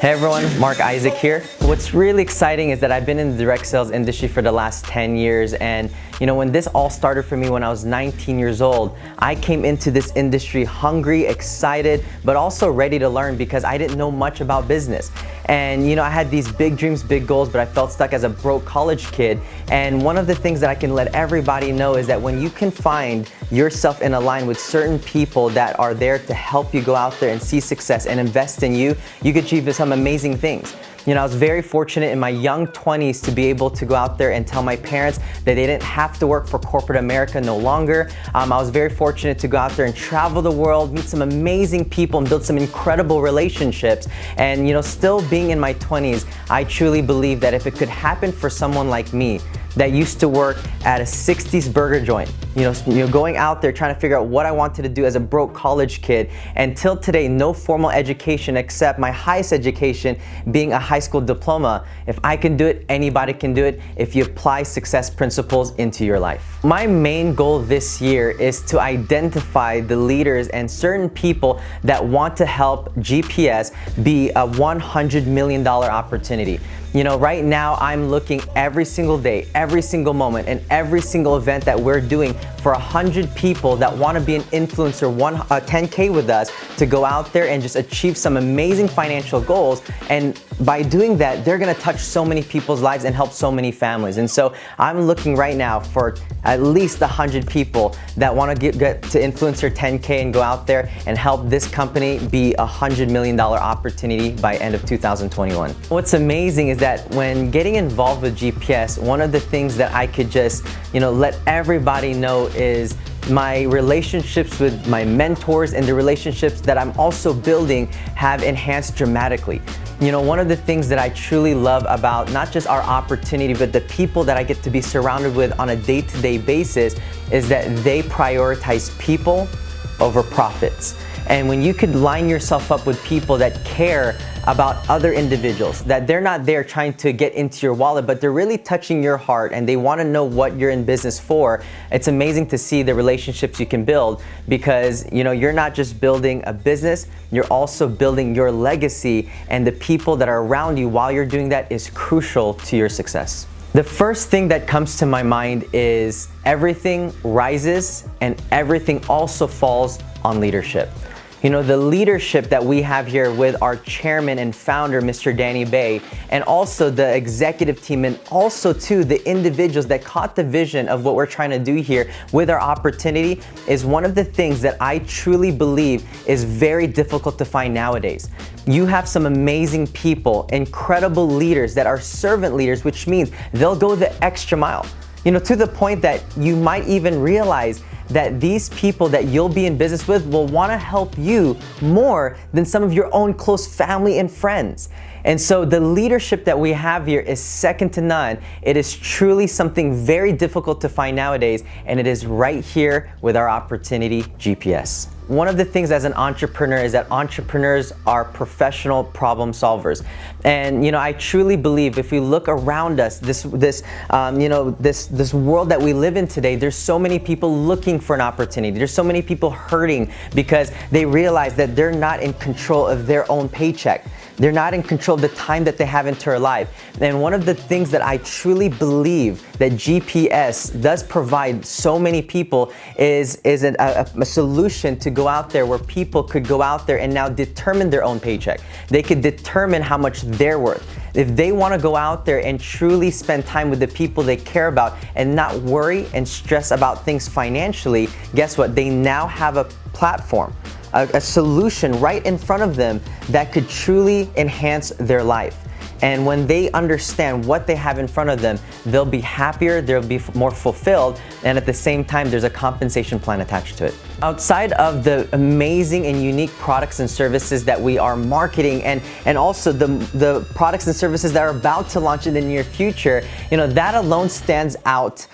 Hey everyone, Marc Isaac here. What's really exciting is that I've been in the direct sales industry for the last 10 years, and when this all started for me when I was 19 years old, I came into this industry hungry, excited, but also ready to learn because I didn't know much about business. And I had these big dreams, big goals, but I felt stuck as a broke college kid. And one of the things that I can let everybody know is that when you can find yourself in a line with certain people that are there to help you go out there and see success and invest in you, you can achieve some amazing things. I was very fortunate in my young 20s to be able to go out there and tell my parents that they didn't have to work for corporate America no longer. I was very fortunate to go out there and travel the world, meet some amazing people, and build some incredible relationships. And still being in my 20s, I truly believe that if it could happen for someone like me that used to work at a 60s burger joint, going out there trying to figure out what I wanted to do as a broke college kid, and till today, no formal education except my highest education being a high school diploma. If I can do it, anybody can do it if you apply success principles into your life. My main goal this year is to identify the leaders and certain people that want to help GPS be a $100 million opportunity. Right now I'm looking every single day, every single moment, and every single event that we're doing for 100 people that want to be an influencer, 10K with us, to go out there and just achieve some amazing financial goals. And by doing that, they're going to touch so many people's lives and help so many families. And so I'm looking right now for at least 100 people that want to get to Influencer 10K and go out there and help this company be a $100 million opportunity by end of 2021. What's amazing is that when getting involved with GPS, one of the things that I could just, let everybody know is my relationships with my mentors and the relationships that I'm also building have enhanced dramatically. One of the things that I truly love about not just our opportunity, but the people that I get to be surrounded with on a day-to-day basis is that they prioritize people over profits. And when you could line yourself up with people that care about other individuals, that they're not there trying to get into your wallet, but they're really touching your heart and they want to know what you're in business for, it's amazing to see the relationships you can build because, you're not just building a business, you're also building your legacy, and the people that are around you while you're doing that is crucial to your success. The first thing that comes to my mind is everything rises and everything also falls on leadership. The leadership that we have here with our chairman and founder, Mr. Danny Bay, and also the executive team, and also too the individuals that caught the vision of what we're trying to do here with our opportunity is one of the things that I truly believe is very difficult to find nowadays. You have some amazing people, incredible leaders that are servant leaders, which means they'll go the extra mile, to the point that you might even realize that these people that you'll be in business with will want to help you more than some of your own close family and friends. And so the leadership that we have here is second to none. It is truly something very difficult to find nowadays, and it is right here with our opportunity, GPS. One of the things as an entrepreneur is that entrepreneurs are professional problem solvers. And I truly believe if we look around us, this world that we live in today, there's so many people looking for an opportunity. There's so many people hurting because they realize that they're not in control of their own paycheck. They're not in control of the time that they have into their life. And one of the things that I truly believe that GPS does provide so many people is a solution to go out there where people could go out there and now determine their own paycheck. They could determine how much they're worth. If they want to go out there and truly spend time with the people they care about and not worry and stress about things financially, guess what? They now have a platform, a solution right in front of them that could truly enhance their life. And when they understand what they have in front of them, they'll be happier, they'll be more fulfilled, and at the same time, there's a compensation plan attached to it. Outside of the amazing and unique products and services that we are marketing, and also the products and services that are about to launch in the near future, that alone stands out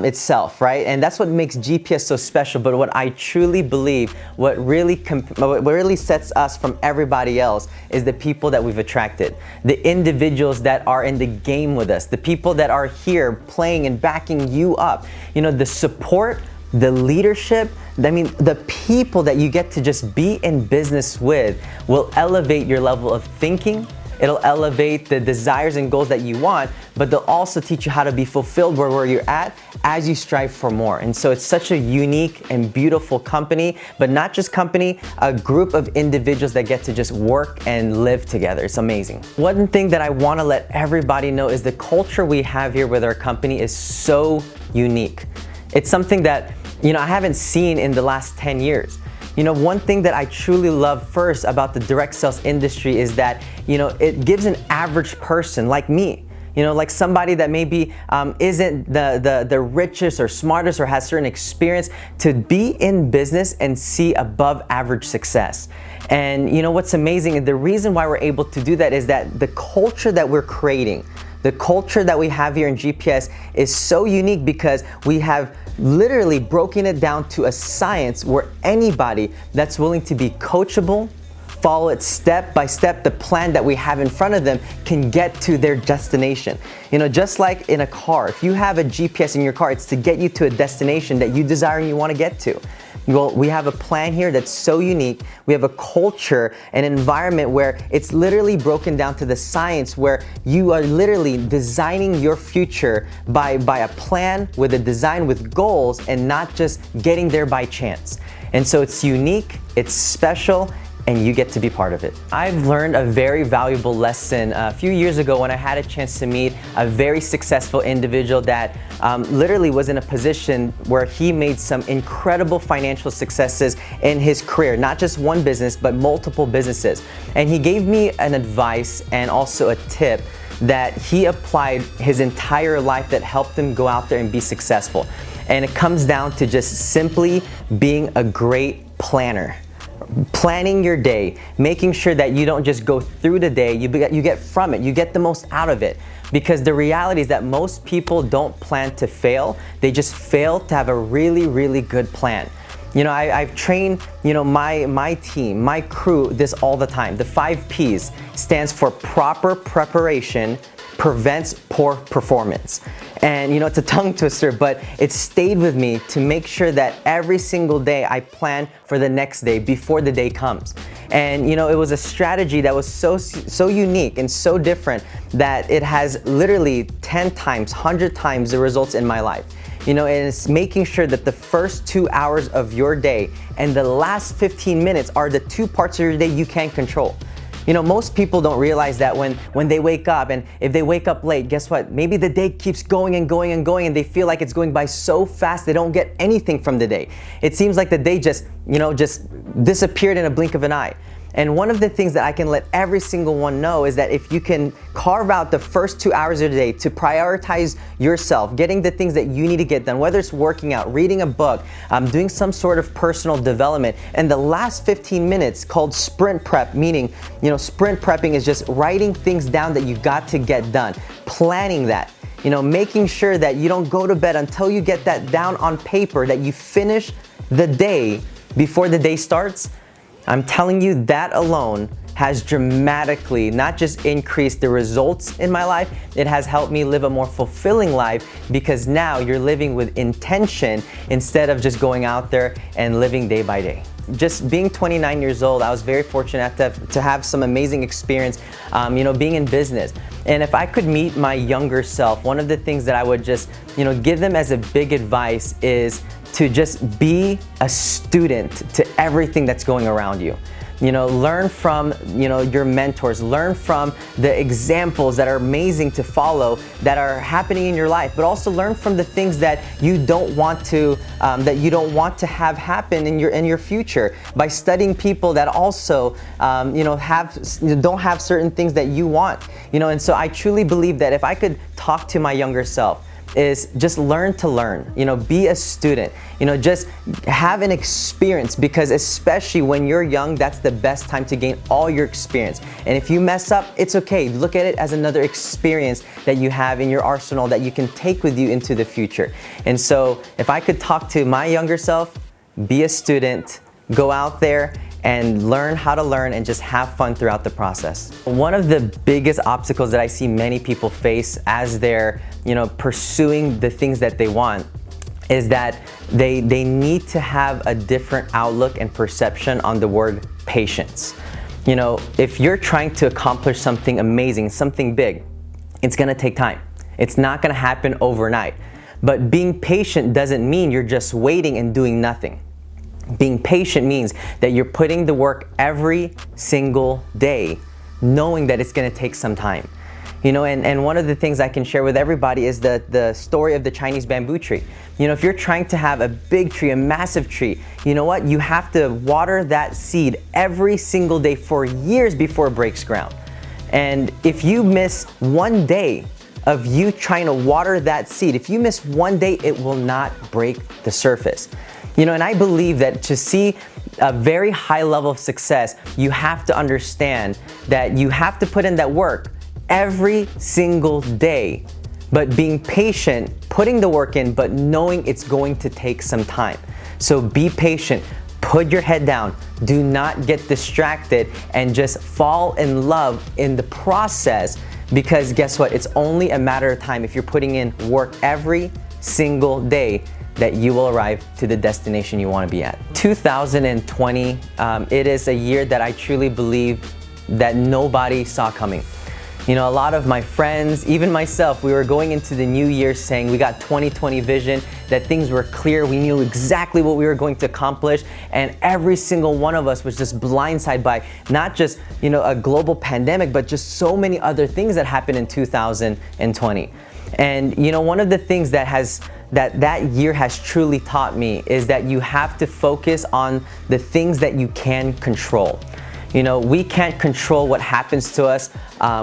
itself, right? And that's what makes GPS so special. But what I truly believe, what really sets us from everybody else is the people that we've attracted, the individuals that are in the game with us, the people that are here playing and backing you up, the support, the leadership, the people that you get to just be in business with will elevate your level of thinking, it'll elevate the desires and goals that you want, but they'll also teach you how to be fulfilled where you're at as you strive for more. And so it's such a unique and beautiful company, but not just company, a group of individuals that get to just work and live together. It's amazing. One thing that I want to let everybody know is the culture we have here with our company is so unique. It's something that, I haven't seen in the last 10 years. One thing that I truly love first about the direct sales industry is that, it gives an average person like me, like somebody that maybe isn't the richest or smartest or has certain experience, to be in business and see above average success. And what's amazing, and the reason why we're able to do that is that the culture that we're creating, the culture that we have here in GPS is so unique because we have literally broken it down to a science where anybody that's willing to be coachable, follow it step by step, the plan that we have in front of them, can get to their destination. Just like in a car, if you have a GPS in your car, it's to get you to a destination that you desire and you want to get to. Well, we have a plan here that's so unique. We have a culture, an environment where it's literally broken down to the science, where you are literally designing your future by a plan with a design with goals and not just getting there by chance. And so it's unique, it's special, and you get to be part of it. I've learned a very valuable lesson a few years ago when I had a chance to meet a very successful individual that literally was in a position where he made some incredible financial successes in his career, not just one business, but multiple businesses. And he gave me an advice and also a tip that he applied his entire life that helped him go out there and be successful. And it comes down to just simply being a great planner. Planning your day, making sure that you don't just go through the day, you get from it, you get the most out of it. Because the reality is that most people don't plan to fail, they just fail to have a really, really good plan. I've trained, my team, my crew, this all the time. The 5 P's stands for proper preparation, prevents poor performance. And it's a tongue twister, but it stayed with me to make sure that every single day I plan for the next day before the day comes. And it was a strategy that was so unique and so different that it has literally 10 times, 100 times the results in my life. And it's making sure that the first 2 hours of your day and the last 15 minutes are the 2 parts of your day you can control. Most people don't realize that when they wake up, and if they wake up late, guess what? Maybe the day keeps going and going and going, and they feel like it's going by so fast they don't get anything from the day. It seems like the day just disappeared in a blink of an eye. And one of the things that I can let every single one know is that if you can carve out the first 2 hours of the day to prioritize yourself, getting the things that you need to get done, whether it's working out, reading a book, doing some sort of personal development, and the last 15 minutes called sprint prep, meaning, sprint prepping is just writing things down that you got to get done, planning that, making sure that you don't go to bed until you get that down on paper, that you finish the day before the day starts. I'm telling you, that alone has dramatically not just increased the results in my life, it has helped me live a more fulfilling life, because now you're living with intention instead of just going out there and living day by day. Just being 29 years old, I was very fortunate to have some amazing experience, being in business. And if I could meet my younger self, one of the things that I would just, give them as a big advice is to just be a student to everything that's going around you. Learn from, your mentors, learn from the examples that are amazing to follow that are happening in your life, but also learn from the things that you don't want to have happen in your future, by studying people that also, don't have certain things that you want, and so I truly believe that if I could talk to my younger self, is just learn to learn, be a student, just have an experience, because especially when you're young, that's the best time to gain all your experience. And if you mess up, it's okay. Look at it as another experience that you have in your arsenal that you can take with you into the future. And so if I could talk to my younger self, be a student, go out there and learn how to learn and just have fun throughout the process. One of the biggest obstacles that I see many people face as they're, pursuing the things that they want is that they need to have a different outlook and perception on the word patience. You know, if you're trying to accomplish something amazing, something big, it's gonna take time. It's not gonna happen overnight. But being patient doesn't mean you're just waiting and doing nothing. Being patient means that you're putting the work every single day, knowing that it's gonna take some time. You know, and one of the things I can share with everybody is the story of the Chinese bamboo tree. You know, if you're trying to have a big tree, a massive tree, you know what? You have to water that seed every single day for years before it breaks ground. And if you miss one day of you trying to water that seed, if you miss one day, it will not break the surface. You know, and I believe that to see a very high level of success, you have to understand that you have to put in that work every single day, but being patient, putting the work in, but knowing it's going to take some time. So be patient, put your head down, do not get distracted, and just fall in love in the process, because guess what? It's only a matter of time if you're putting in work every single day that you will arrive to the destination you want to be at. 2020, it is a year that I truly believe that nobody saw coming. You know, a lot of my friends, even myself, we were going into the new year saying we got 2020 vision, that things were clear, we knew exactly what we were going to accomplish, and every single one of us was just blindsided by not just, you know, a global pandemic, but just so many other things that happened in 2020. And you know, one of the things that year has truly taught me is that you have to focus on the things that you can control. You know, we can't control what happens to us.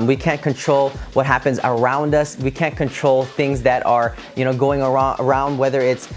We can't control what happens around us. We can't control things that are, you know, going around, whether it's,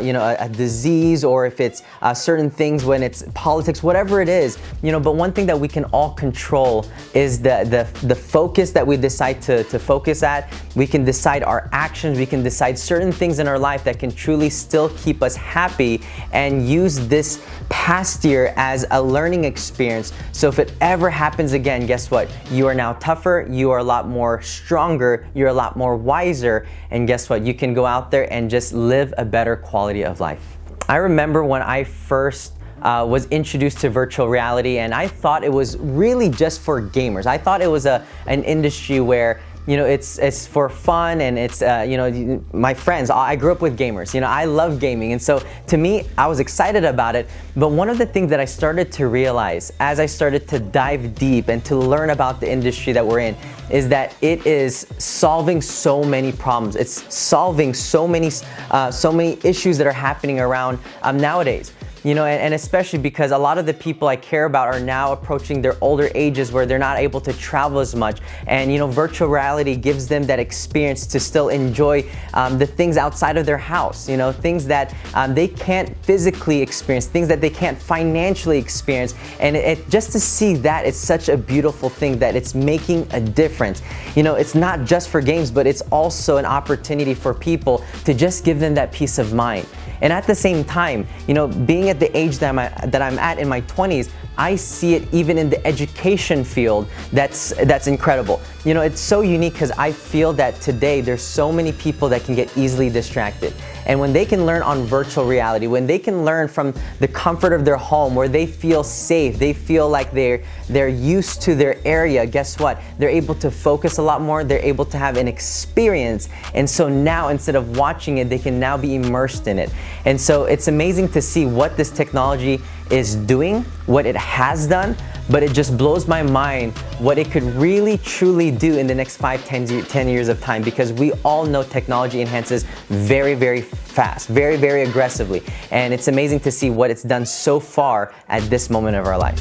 you know, a disease, or if it's certain things when it's politics, whatever it is, you know, but one thing that we can all control is the focus that we decide to focus at. We can decide our actions. We can decide certain things in our life that can truly still keep us happy, and use this past year as a learning experience. So if it ever happens again, guess what? You are now tougher, you are a lot more stronger, you're a lot more wiser, and guess what? You can go out there and just live a better quality of life. I remember when I first was introduced to virtual reality, and I thought it was really just for gamers. I thought it was an industry where, you know, it's for fun, and it's, you know, my friends, I grew up with gamers, you know, I love gaming. And so to me, I was excited about it. But one of the things that I started to realize as I started to dive deep and to learn about the industry that we're in is that it is solving so many problems. It's solving so many issues that are happening around nowadays. You know, and especially because a lot of the people I care about are now approaching their older ages where they're not able to travel as much. And, you know, virtual reality gives them that experience to still enjoy the things outside of their house, you know, things that they can't physically experience, things that they can't financially experience. And just to see that, it's such a beautiful thing that it's making a difference. You know, it's not just for games, but it's also an opportunity for people to just give them that peace of mind. And at the same time, you know, being at the age that I'm at in my 20s, I see it even in the education field. That's incredible. You know, it's so unique because I feel that today there's so many people that can get easily distracted. And when they can learn on virtual reality, when they can learn from the comfort of their home, where they feel safe, they feel like they're used to their area, guess what? They're able to focus a lot more, they're able to have an experience. And so now, instead of watching it, they can now be immersed in it. And so it's amazing to see what this technology is doing, what it has done, but it just blows my mind what it could really truly do in the next 5-10 years of time, because we all know technology enhances very, very fast, very, very aggressively. And it's amazing to see what it's done so far at this moment of our life.